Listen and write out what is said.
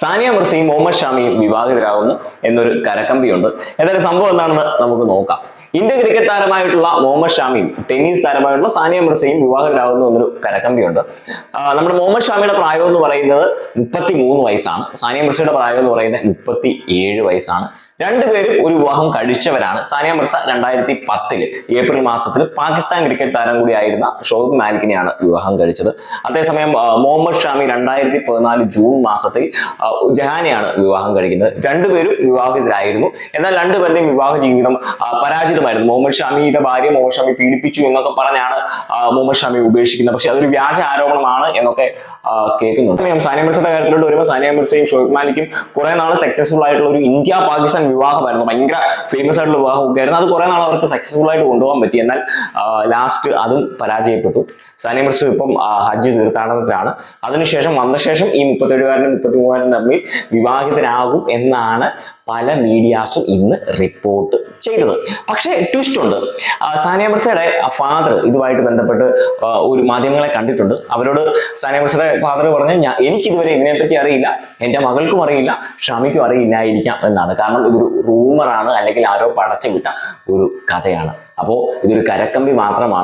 സാനിയ മിർസയും മുഹമ്മദ് ഷാമിയും വിവാഹിതരാകുന്നു എന്നൊരു കരക്കമ്പിയുണ്ട്. ഏതായാലും സംഭവം എന്താണെന്ന് നമുക്ക് നോക്കാം. ഇന്ത്യൻ ക്രിക്കറ്റ് താരമായിട്ടുള്ള മുഹമ്മദ് ഷാമിയും ടെന്നീസ് താരമായിട്ടുള്ള സാനിയ മിർസയും വിവാഹിതരാകുന്നു എന്നൊരു കരക്കമ്പിയുണ്ട്. നമ്മുടെ മുഹമ്മദ് ഷാമിയുടെ പ്രായം എന്ന് പറയുന്നത് 33 വയസ്സാണ്. സാനിയ മിർസയുടെ പ്രായം എന്ന് പറയുന്നത് 37 വയസ്സാണ്. രണ്ടുപേരും ഒരു വിവാഹം കഴിച്ചവരാണ്. സാനിയ മിർസ 2010 ഏപ്രിൽ മാസത്തിൽ പാകിസ്ഥാൻ ക്രിക്കറ്റ് താരം കൂടിയായിരുന്ന ഷോയിബ് മാലിക്കിനെയാണ് വിവാഹം കഴിച്ചത്. അതേസമയം മുഹമ്മദ് ഷാമി 2014 ജൂൺ മാസത്തിൽ ജഹാനെയാണ് വിവാഹം കഴിക്കുന്നത്. രണ്ടുപേരും വിവാഹിതരായിരുന്നു. എന്നാൽ രണ്ടുപേരുടെയും വിവാഹ ജീവിതം പരാജിതമായിരുന്നു. മുഹമ്മദ് ഷാമിയുടെ ഭാര്യ മുഹമ്മദ് ഷാമി പീഡിപ്പിച്ചു എന്നൊക്കെ പറഞ്ഞാണ് മുഹമ്മദ് ഷാമി ഉപേക്ഷിക്കുന്നത്. പക്ഷെ അതൊരു വ്യാജ ആരോപണമാണ് എന്നൊക്കെ കേൾക്കുന്നുണ്ട്. സാനിയ മിർസയുടെ കാര്യത്തിലോട്ട് വരുമ്പോൾ സാനിയ മിർസയും ഷോയിബ് മാലിക്കും കുറെ നാൾ സക്സസ്ഫുൾ ആയിട്ടുള്ള ഒരു ഇന്ത്യ പാകിസ്ഥാൻ വിവാഹമായിരുന്നു. ഭയങ്കര ഫേമസ് ആയിട്ടുള്ള വിവാഹമൊക്കെ ആയിരുന്നു. അത് കുറെ നാൾ അവർക്ക് സക്സസ്ഫുൾ ആയിട്ട് കൊണ്ടുപോകാൻ പറ്റി. എന്നാൽ ലാസ്റ്റ് അതും പരാജയപ്പെട്ടു. സാനിയ മിർസ ഇപ്പം ഹജ്ജ് തീർത്ഥാടനത്തിലാണ്. അതിനുശേഷം വന്ന ശേഷം ഈ 37കാരനും 33കാരനും തമ്മിൽ വിവാഹിതരാകും എന്നാണ് പല മീഡിയാസും ഇന്ന് റിപ്പോർട്ട് ചെയ്തത്. പക്ഷേ ട്വിസ്റ്റ് ഉണ്ട്. സാനിയ മിർസയുടെ ഫാദർ ഇതുമായിട്ട് ബന്ധപ്പെട്ട് ഒരു മാധ്യമങ്ങളെ കണ്ടിട്ടുണ്ട്. അവരോട് സാനിയ മിർസയുടെ ഫാദർ പറഞ്ഞ എനിക്കിതുവരെ ഇതിനെപ്പറ്റി അറിയില്ല, എൻ്റെ മകൾക്കും അറിയില്ല, ഷാമിക്കും അറിയില്ലായിരിക്കാം എന്നാണ്. കാരണം ഇതൊരു റൂമറാണ്, അല്ലെങ്കിൽ ആരോ പടച്ചു വിട്ട ഒരു കഥയാണ്. അപ്പോൾ ഇതൊരു കരക്കമ്പി മാത്രമാണ്.